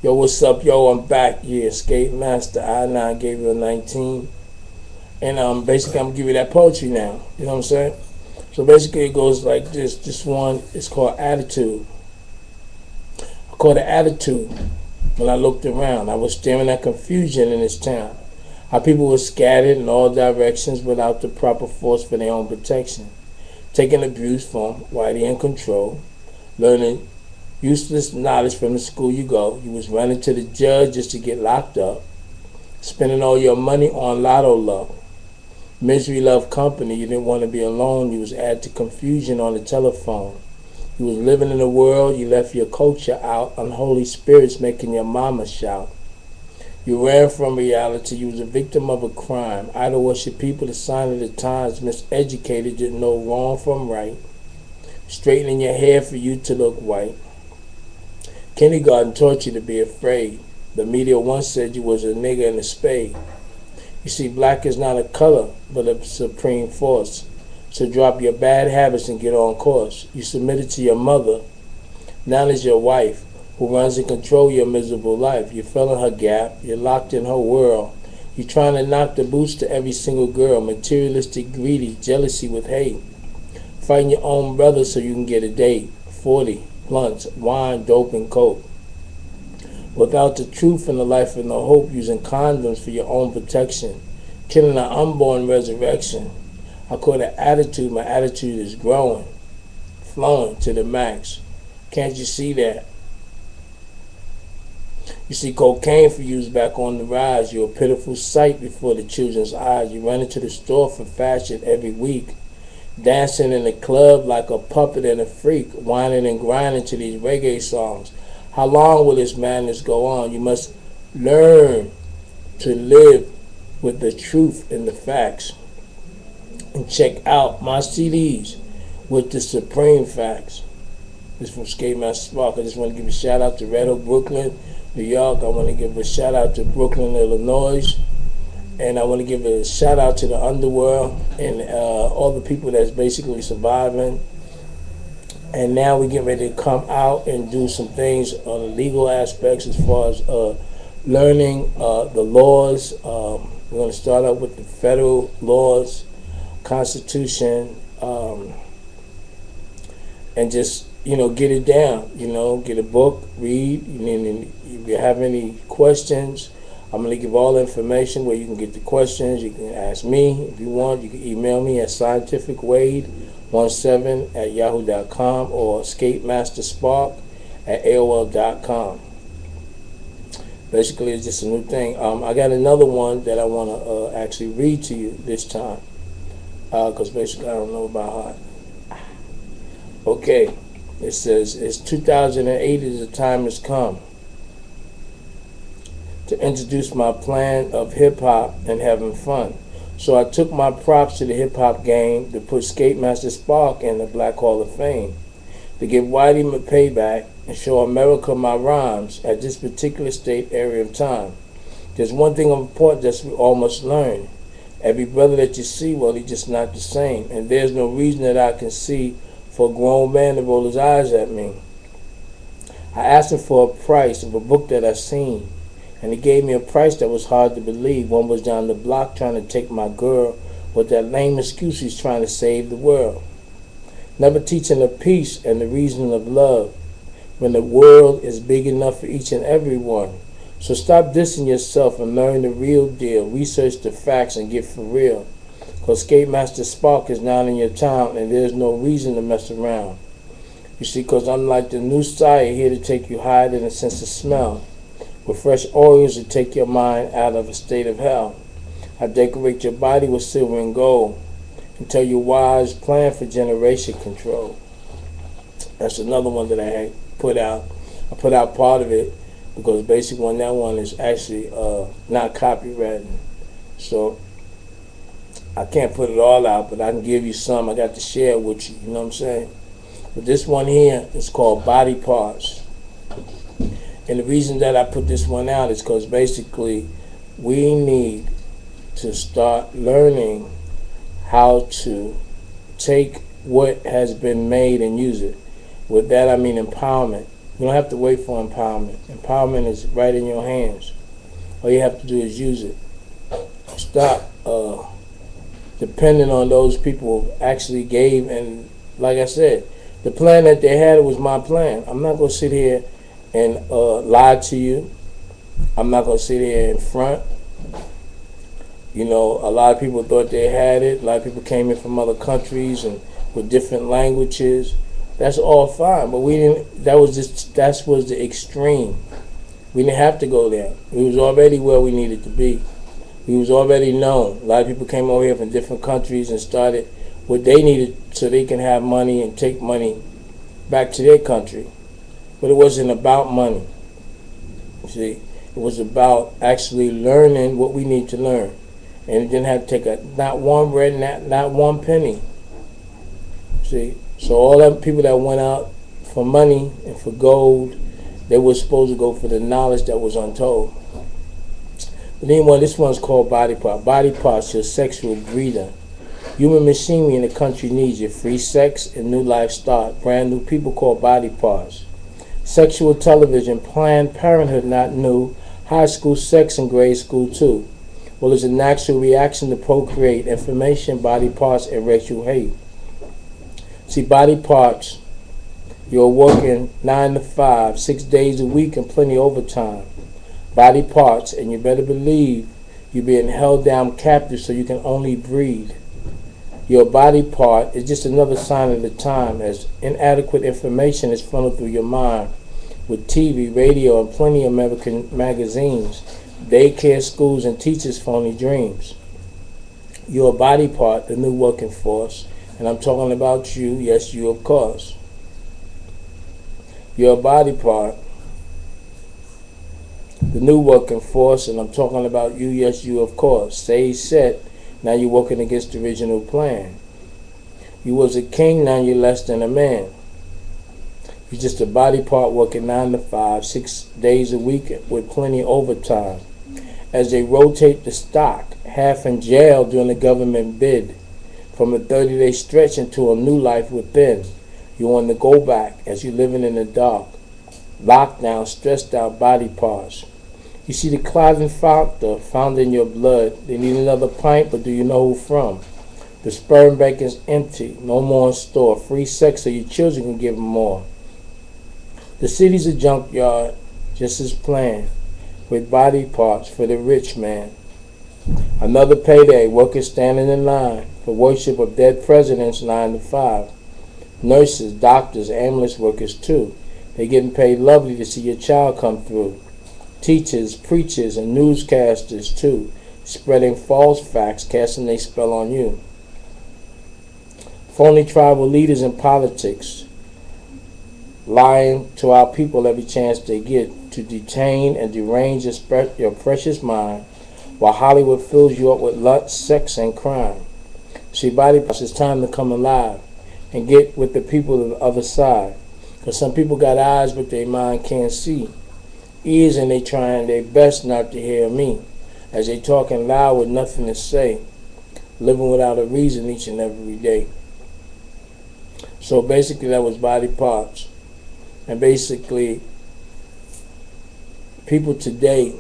Yo, what's up, yo? I'm back. Yeah, Skate Master I9 gave you a 19. And basically, I'm gonna give you that poetry now. You know what I'm saying? So basically, it goes like this. This one is called Attitude. I called it Attitude. When I looked around, I was staring at confusion in this town. How people were scattered in all directions without the proper force for their own protection. Taking abuse from whitey in control. Learning useless knowledge from the school you go. You was running to the judge just to get locked up. Spending all your money on lotto luck. Misery loved company. You didn't want to be alone. You was added to confusion on the telephone. You was living in a world. You left your culture out. Unholy spirits making your mama shout. You ran from reality. You was a victim of a crime. Idol worship people, the sign of the times. Miseducated, didn't know wrong from right. Straightening your hair for you to look white. Kindergarten taught you to be afraid. The media once said you was a nigger in a spade. You see, black is not a color, but a supreme force. So drop your bad habits and get on course. You submitted to your mother. Now it's your wife who runs and controls your miserable life. You fell in her gap. You're locked in her world. You're trying to knock the boots to every single girl. Materialistic, greedy, jealousy with hate. Fighting your own brother so you can get a date. 40, blunts, wine, dope, and coke. Without the truth and the life and the hope, using condoms for your own protection. Killing an unborn resurrection. I call it attitude. My attitude is growing, flowing to the max. Can't you see that? You see, cocaine for you is back on the rise. You're a pitiful sight before the children's eyes. You run into the store for fashion every week. Dancing in the club like a puppet and a freak. Whining and grinding to these reggae songs. How long will this madness go on? You must learn to live with the truth and the facts. And check out my CDs with the supreme facts. This is from Skate Master Spark. I just want to give a shout out to Red Hook, Brooklyn, New York. I want to give a shout out to Brooklyn, Illinois. And I want to give a shout out to the underworld and all the people that's basically surviving. And now we get ready to come out and do some things on the legal aspects as far as learning the laws. We're going to start out with the federal laws, Constitution, and just, get it down. Get a book, read. And if you have any questions, I'm going to give all the information where you can get the questions. You can ask me if you want. You can email me at scientificwade17@yahoo.com or skatemasterspark@aol.com. Basically, it's just a new thing. I got another one that I want to actually read to you this time because basically I don't know about heart. Okay, it says, it's 2008 as the time has come to introduce my plan of hip-hop and having fun. So I took my props to the hip-hop game to put Skate Master Spark in the Black Hall of Fame, to give Whitey my payback and show America my rhymes at this particular state area of time. There's one thing of importance that we all must learn. Every brother that you see, well, he's just not the same. And there's no reason that I can see for a grown man to roll his eyes at me. I asked him for a price of a book that I seen. And he gave me a price that was hard to believe. One was down the block trying to take my girl with that lame excuse he's trying to save the world. Never teaching the peace and the reason of love when the world is big enough for each and every one. So stop dissing yourself and learn the real deal. Research the facts and get for real. Because Skate Master Spark is not in your town and there's no reason to mess around. You see, because I'm like the new sire here to take you higher than a sense of smell. With fresh oils to take your mind out of a state of hell. I decorate your body with silver and gold and tell you wise plan for generation control. That's another one that I had put out. I put out part of it because basically on that one is actually not copyrighted. So I can't put it all out, but I can give you some. I got to share with you, you know what I'm saying? But this one here is called Body Parts. And the reason that I put this one out is because basically we need to start learning how to take what has been made and use it. With that I mean empowerment. You don't have to wait for empowerment. Empowerment is right in your hands. All you have to do is use it. Stop depending on those people who actually gave. And like I said, the plan that they had was my plan. I'm not going to sit here and lie to you. I'm not going to sit here in front. You know, a lot of people thought they had it. A lot of people came in from other countries and with different languages. That's all fine, but we didn't. That was the extreme. We didn't have to go there. We was already where we needed to be. We was already known. A lot of people came over here from different countries and started what they needed so they can have money and take money back to their country. But it wasn't about money. You see, it was about actually learning what we need to learn. And it didn't have to take not one bread, not one penny. See, so all them people that went out for money and for gold, they were supposed to go for the knowledge that was untold. But anyway, this one's called body part. Body parts, your sexual breeder. Human machinery in the country needs you. Free sex and new life start. Brand new people called body parts. Sexual television, Planned Parenthood not new. High school sex and grade school too. Well, it's a natural reaction to procreate. Information, body parts, and racial hate. See, body parts, you're working 9 to 5, 6 days a week and plenty overtime. Body parts, and you better believe you're being held down captive so you can only breed. Your body part is just another sign of the time as inadequate information is funneled through your mind with TV, radio, and plenty of American magazines, daycare, schools, and teachers' phony dreams. Your body part, the new working force, and I'm talking about you, yes, you, of course. Your body part, the new working force, and I'm talking about you, yes, you, of course. Stay set, now you're working against the original plan. You was a king, now you're less than a man. You're just a body part working 9 to 5, 6 days a week with plenty overtime. As they rotate the stock, half in jail during the government bid. From a 30-day stretch into a new life within. You want to go back as you're living in the dark. Lockdown, stressed out body parts. You see the clotting factor found in your blood. They need another pint, but do you know who from? The sperm bank is empty, no more in store. Free sex so your children can give them more. The city's a junkyard, just as planned, with body parts for the rich man. Another payday, workers standing in line for worship of dead presidents 9 to 5. Nurses, doctors, ambulance workers too. They're getting paid lovely to see your child come through. Teachers, preachers, and newscasters too, spreading false facts, casting their spell on you. Phony tribal leaders in politics, lying to our people every chance they get to detain and derange your precious mind, while Hollywood fills you up with lust, sex, and crime. See, body parts, it's time to come alive and get with the people of the other side. Because some people got eyes, but their mind can't see. Ears, and they trying their best not to hear me, as they talking loud with nothing to say, living without a reason each and every day. So basically that was body parts. And basically, people today,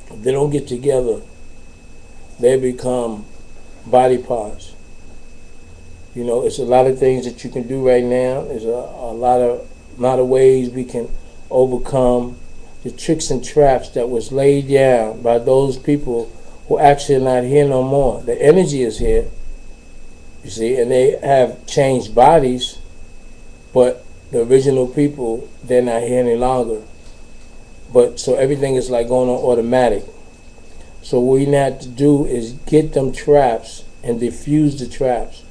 if they don't get together, they become body parts. You know, it's a lot of things that you can do right now. There's a lot of ways we can overcome the tricks and traps that was laid down by those people who actually are not here no more. The energy is here, you see, and they have changed bodies, but the original people, they're not here any longer. But so everything is like going on automatic. So what we have to do is get them traps and diffuse the traps.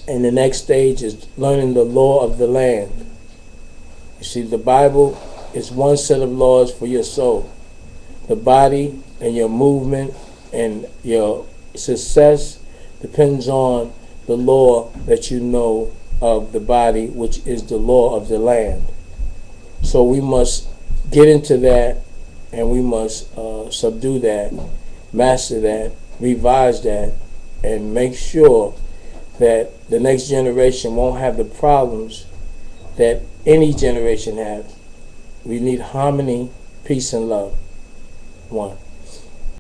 And the next stage is learning the law of the land. You see, the Bible is one set of laws for your soul. The body and your movement and your success depends on the law that you know of the body, which is the law of the land. So we must get into that, and we must subdue that, master that, revise that, and make sure that the next generation won't have the problems that any generation has. We need harmony, peace, and love. One.